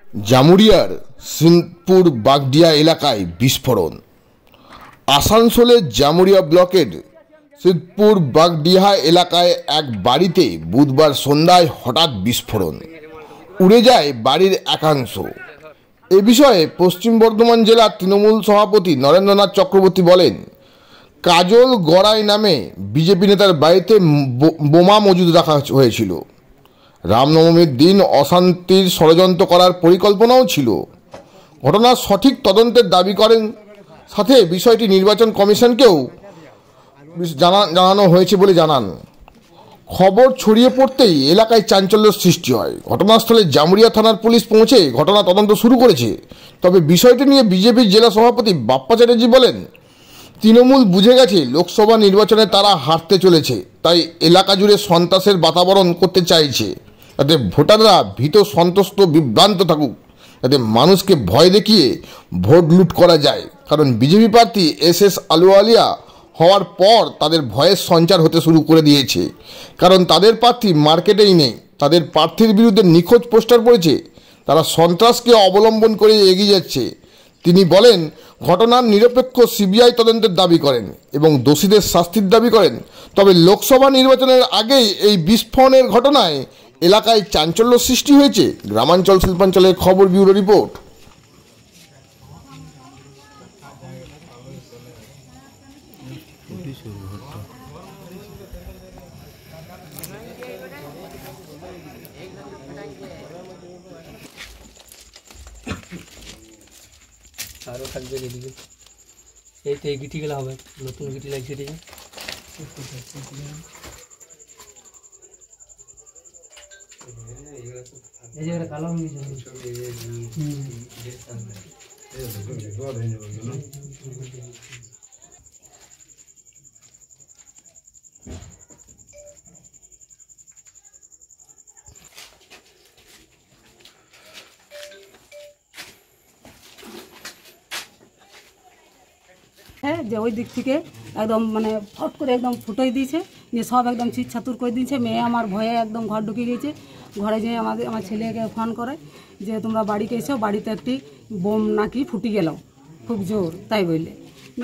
জামুরিয়ার সিংপুর বাগডিয়া এলাকায় বিস্ফোরণ। আসানসোলের জামুরিয়া ব্লকের সিংপুর বাগডিহা এলাকায় এক বাড়িতে বুধবার সন্ধ্যায় হঠাৎ বিস্ফোরণ, উড়ে যায় বাড়ির একাংশ। এ বিষয়ে পশ্চিম বর্ধমান জেলার তৃণমূল সভাপতি নরেন্দ্রনাথ চক্রবর্তী বলেন, কাজল গড়াই নামে বিজেপি নেতার বাড়িতে বোমা মজুদ রাখা হয়েছিল। রামনবমীর দিন অশান্তির ষড়যন্ত্র করার পরিকল্পনাও ছিল। ঘটনার সঠিক তদন্তের দাবি করেন, সাথে বিষয়টি নির্বাচন কমিশনকেও জানানো হয়েছে বলে জানান। খবর ছড়িয়ে পড়তেই এলাকায় চাঞ্চল্যের সৃষ্টি হয়। ঘটনাস্থলে জামুরিয়া থানার পুলিশ পৌঁছে ঘটনা তদন্ত শুরু করেছে। তবে বিষয়টি নিয়ে বিজেপির জেলা সভাপতি বাপ্পা চ্যাটার্জি বলেন, তৃণমূল বুঝে গেছে লোকসভা নির্বাচনে তারা হারতে চলেছে, তাই এলাকা জুড়ে সন্ত্রাসের বাতাবরণ করতে চাইছে, যাতে ভোটাররা ভীত, সন্ত্রস্ত, বিভ্রান্ত থাকুক, যাতে মানুষকে ভয় দেখিয়ে ভোট লুট করা যায়। কারণ বিজেপি প্রার্থী এস আলুওয়ালিয়া হওয়ার পর তাদের ভয়ের সঞ্চার হতে শুরু করে দিয়েছে। কারণ তাদের প্রার্থী মার্কেটেই নেই, তাদের প্রার্থীর বিরুদ্ধে নিখোঁজ পোস্টার পড়েছে, তারা সন্ত্রাসকে অবলম্বন করে এগিয়ে যাচ্ছে। তিনি বলেন, ঘটনার নিরপেক্ষ সিবিআই তদন্তের দাবি করেন এবং দোষীদের শাস্তির দাবি করেন। তবে লোকসভা নির্বাচনের আগেই এই বিস্ফোরণের ঘটনায় এলাকায় চাঞ্চল্য সৃষ্টি হয়েছে। গ্রামাঞ্চল শিল্পাঞ্চলের খবর, ব্যুরো রিপোর্ট। আরও থাকবে এদিকে, এই তো এই গিটিগুলো হবে, নতুন গিটি লাগছে এদিকে। এই যে কালো হ্যাঁ, যে ওই দিক থেকে একদম মানে ফট করে একদম ফুটোই দিয়েছে, যে সব একদম ছিটছাতুর করে দিয়েছে। মেয়ে আমার ভয়ে একদম ঘর ঢুকে গিয়েছে। ঘরে যেয়ে আমার ছেলেকে ফোন করে যে তোমরা বাড়িতে এসো, বাড়িতে একটি বোম নাকি ফুটে গেল খুব জোর, তাই বললে।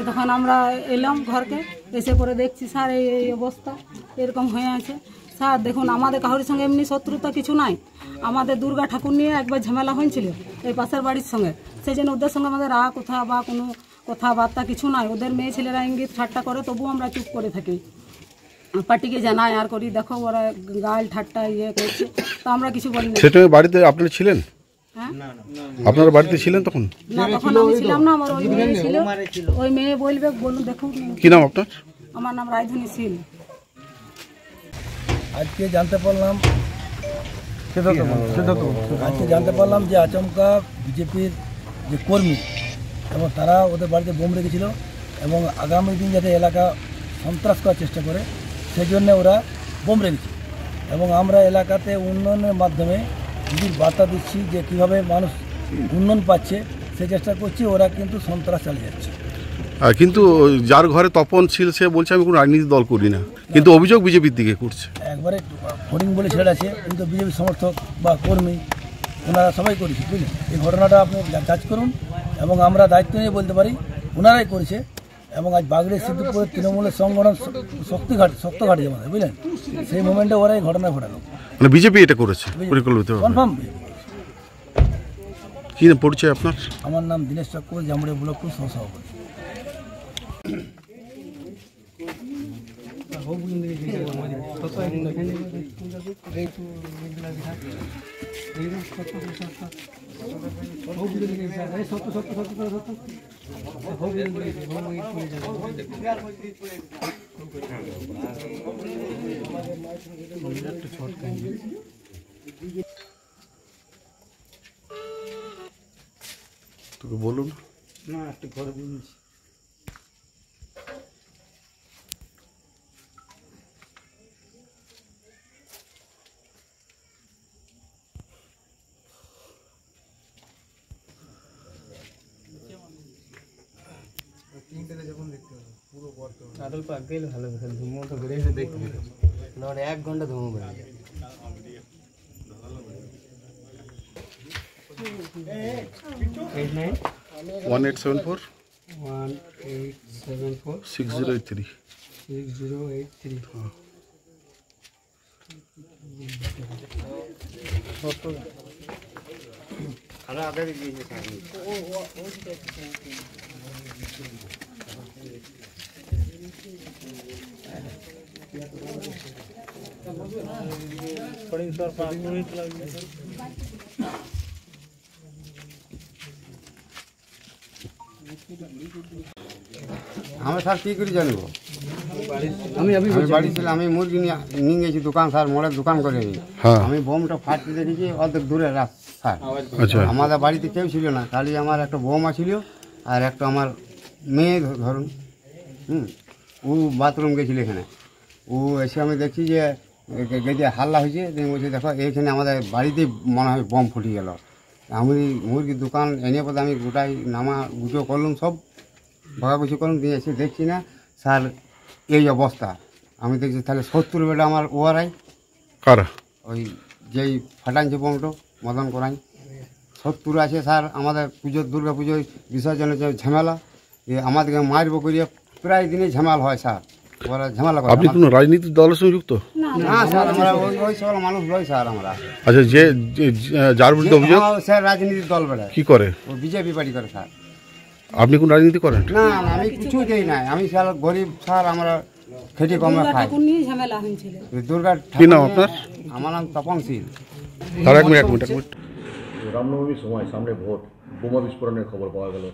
তখন আমরা এলাম ঘরকে, এসে পরে দেখছি স্যার এই অবস্থা এরকম হয়ে আছে। স্যার দেখুন, আমাদের কারোর সঙ্গে এমনি শত্রুতা কিছু নাই। আমাদের দুর্গা ঠাকুর নিয়ে একবার ঝামেলা হয়েছিল এই পাশের বাড়ির সঙ্গে, সেই জন্য ওদের সঙ্গে আমাদের রাগ কোথা বা কোনো কথাবার্তা কিছু নাই। ওদের মেয়ে ছেলেরা ইঙ্গিত ঠাট্টা করে, তবুও আমরা চুপ করে থাকি, পার্টিকে জানাই আর করি, দেখো ওরা গাল ঠাট্টা ইয়ে করছে, তো আমরা কিছু বলি না। সেটা বাড়িতে আপনারা ছিলেন? হ্যাঁ, আপনারা বাড়িতে ছিলেন তখন? না, তখন আমি ছিলাম না, আমার ওই মেয়ে ছিল। ওই মেয়ে বলবে, বলুন দেখুন। কি নাম আপনার? আমার নাম রায়ধনী শীল। আজকে জানতে পারলাম যে আচমকা বিজেপির যে কর্মী এবং তারা ওদের বাড়িতে বোম রেখেছিল এবং আগামী দিন যাতে এলাকা সন্ত্রাস করার চেষ্টা করে সেই জন্য ওরা বোম রেখেছে। এবং আমরা এলাকাতে উন্নয়নের মাধ্যমে দিদির বার্তা দিচ্ছি যে কীভাবে মানুষ উন্নয়ন পাচ্ছে সেই চেষ্টা করছি, ওরা কিন্তু সন্ত্রাস চালিয়ে যাচ্ছে। কিন্তু যার ঘরে তপন ছিল সে বলছে আমি কোনো রাজনীতি দল করি না, কিন্তু অভিযোগ বিজেপির দিকে করছে। একবারে ফরিং বলে ছেড়ে আছে, কিন্তু বিজেপি সমর্থক বা কর্মী ওনারা সবাই করেছে, বুঝলেন। এই ঘটনাটা আপনি যাচ করুন এবং আমরা দায়িত্ব নিয়ে বলতে পারি ওনারাই করেছে। এবং আজ বাগড়ি সিদ্ধপুরের তৃণমূলের সংগঠন শক্ত ঘাটে আমাদের, বুঝলেন, সেই মোমেন্টে ওরা এই ঘটনা ঘটালো। মানে বিজেপি এটা করেছে পরিকল্পিত? কনফার্ম। কি পরিচয় আপনার? আমার নাম দীনেশ চক্রবর্তী, জামুরিয়া ব্লক সহসভাপতি। তোকে বলুন না, একটু ঘরে বলুন। আদল পাক গেলে ভালো কথা, ধুমো তো বেড়ে এসে দেখতে পেলো না, 1 ঘন্টা ধুমো বেড়ে 89 1874 1874 6083 6083 আমি স্যার কী করে জানব? আমি বাড়ি ছিলাম, আমি মুরগি নিয়ে গেছি দোকান, স্যার মোড়ের দোকান করে আমি বোমটা ফাটতে দেখেছি অর্ধেক দূরে স্যার। আচ্ছা, আমাদের বাড়িতে কেউ ছিল না, খালি আমার একটা বৌমা ছিল আর একটা আমার মেয়ে ধরুন, ও বাথরুম গেছিল এখানে। ও এসে আমি দেখছি যে গেছে হাল্লা হয়েছে, বলছি দেখো এইখানে আমাদের বাড়িতেই মনে হয় বম ফুটে গেল। আমি মুরগির দোকান এনে পথে আমি গোটাই নামা গুঁজো করলাম, সব ভাগাগুছি করলাম, দিয়ে এসে দেখছি না স্যার এই অবস্থা। আমি দেখছি তাহলে 70 বেলা আমার ওয়ারাই কারা ওই যেই ফাটাইছে বমটো মদন করাই 70 আছে স্যার। আমাদের পুজোর দুর্গা পুজোয় বিসর্জনের যে ঝামেলা, আমাদেরকে মারবো করিয়ে প্রায় দিনই ঝামেলা হয় স্যার। ওরা ঝামেলা করে। আপনি কোনো রাজনীতির দলের সঙ্গে যুক্ত? না স্যার, আমরা ওই সকল মানুষ নই স্যার। আমরা আচ্ছা, যে যার বিরুদ্ধে অভিযোগ স্যার রাজনীতির দল বেড়ায়, কি করে? ও বিজেপি পার্টি করে স্যার। আপনি কোন রাজনীতি করেন? না না, আমি কিছু দেই নাই। আমি স্যার গরিব স্যার, আমরা খেটে কমে খাই। ঝামেলা হয়েছিল। দুর্গা কি নাম আপনার? আমার নাম তপন শীল। তার এক মিনিট রামনবমীর সময় সামনে ভোট, বোমা বিস্ফোরণের খবর পাওয়া গেল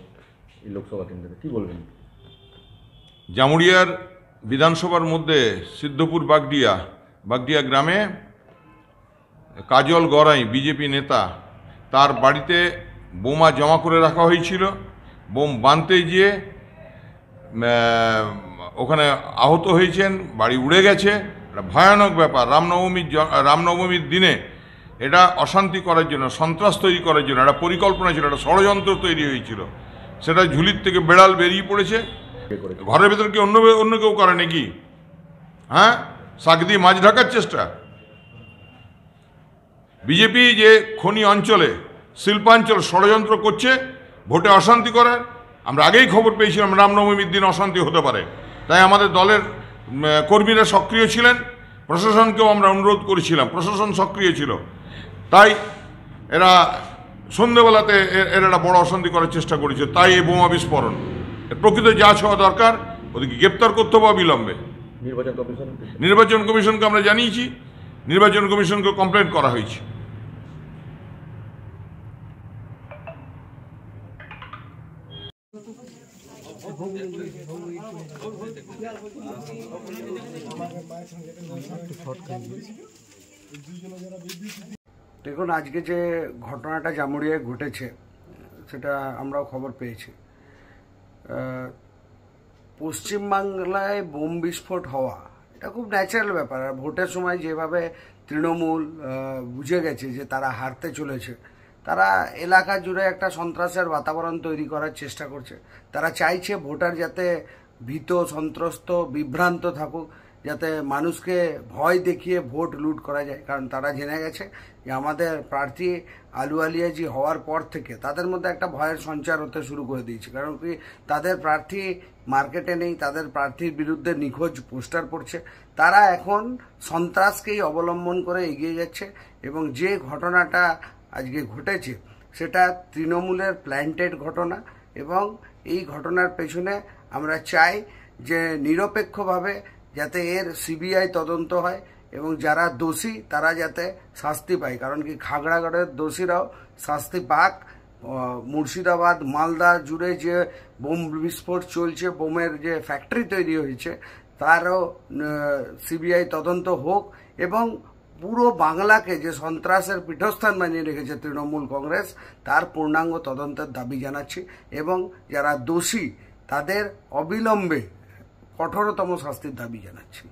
এই লোকসভা কেন্দ্রে, কি বলবেন? জামুরিয়ার বিধানসভার মধ্যে সিদ্ধপুর বাগডিয়া গ্রামে কাজল গড়াই বিজেপি নেতা, তার বাড়িতে বোমা জমা করে রাখা হয়েছিল। বোম বাঁধতে গিয়ে ওখানে আহত হয়েছেন, বাড়ি উড়ে গেছে। এটা ভয়ানক ব্যাপার। রামনবমীর দিনে এটা অশান্তি করার জন্য, সন্ত্রাস তৈরি করার জন্য একটা পরিকল্পনা ছিল, একটা ষড়যন্ত্র তৈরি হয়েছিল। সেটা ঝুলির থেকে বেড়াল বেরিয়ে পড়েছে। ঘরের ভেতর কি অন্য কেউ করে নাকি? হ্যাঁ, শাক দিয়ে মাছ ঢাকার চেষ্টা। বিজেপি যে খনি অঞ্চলে, শিল্পাঞ্চল ষড়যন্ত্র করছে ভোটে অশান্তি করার, আমরা আগেই খবর পেয়েছিলাম রামনবমীর দিন অশান্তি হতে পারে। তাই আমাদের দলের কর্মীরা সক্রিয় ছিলেন, প্রশাসনকেও আমরা অনুরোধ করেছিলাম, প্রশাসন সক্রিয় ছিল। তাই এরা সন্ধ্যেবেলাতে এরা একটা বড় অশান্তি করার চেষ্টা করেছে। তাই এই বোমা বিস্ফোরণ। প্রকৃত যা হওয়া দরকার, ওদেরকে গ্রেপ্তার করতে হবে অবিলম্বে। নির্বাচন কমিশনকে আমরা জানিয়েছি, নির্বাচন কমিশনকে কমপ্লেন করা হয়েছে। দেখুন, আজকে যে ঘটনাটা জামুরিয়ায় ঘটেছে সেটা আমরাও খবর পেয়েছি। পশ্চিমবাংলায় বোম বিস্ফোট হওয়া এটা খুব ন্যাচারাল ব্যাপার। আর ভোটের সময় যেভাবে তৃণমূল বুঝে গেছে যে তারা হারতে চলেছে, তারা এলাকা জুড়ে একটা সন্ত্রাসের বাতাবরণ তৈরি করার চেষ্টা করছে। তারা চাইছে ভোটার যাতে ভীত, সন্ত্রস্ত, বিভ্রান্ত থাকুক, যাতে মানুষকে ভয় দেখিয়ে ভোট লুট করা যায়। কারণ তারা জেনে গেছে যে আমাদের প্রার্থী আলু আলিয়াজি হওয়ার পর থেকে তাদের মধ্যে একটা ভয়ের সঞ্চার হতে শুরু করে দিয়েছে। কারণ কি, তাদের প্রার্থী মার্কেটে নেই, তাদের প্রার্থীর বিরুদ্ধে নিখোঁজ পোস্টার পড়ছে। তারা এখন সন্ত্রাসকেই অবলম্বন করে এগিয়ে যাচ্ছে। এবং যে ঘটনাটা আজকে ঘটেছে সেটা তৃণমূলের প্ল্যান্টেড ঘটনা। এবং এই ঘটনার পেছনে আমরা চাই যে নিরপেক্ষভাবে যাতে এর সিবিআই তদন্ত হয় এবং যারা দোষী তারা যাতে শাস্তি পায়। কারণ কি, খাগড়াগড়ের দোষীরাও শাস্তি পাক। মুর্শিদাবাদ, মালদা জুড়ে যে বোম বিস্ফোট চলছে, বোমের যে ফ্যাক্টরি তৈরি হয়েছে, তারও সিবিআই তদন্ত হোক। এবং পুরো বাংলাকে যে সন্ত্রাসের পীঠস্থান বানিয়ে রেখেছে তৃণমূল কংগ্রেস, তার পূর্ণাঙ্গ তদন্তের দাবি জানাচ্ছি। এবং যারা দোষী তাদের অবিলম্বে কঠোরতম শাস্তির দাবি জানাচ্ছি।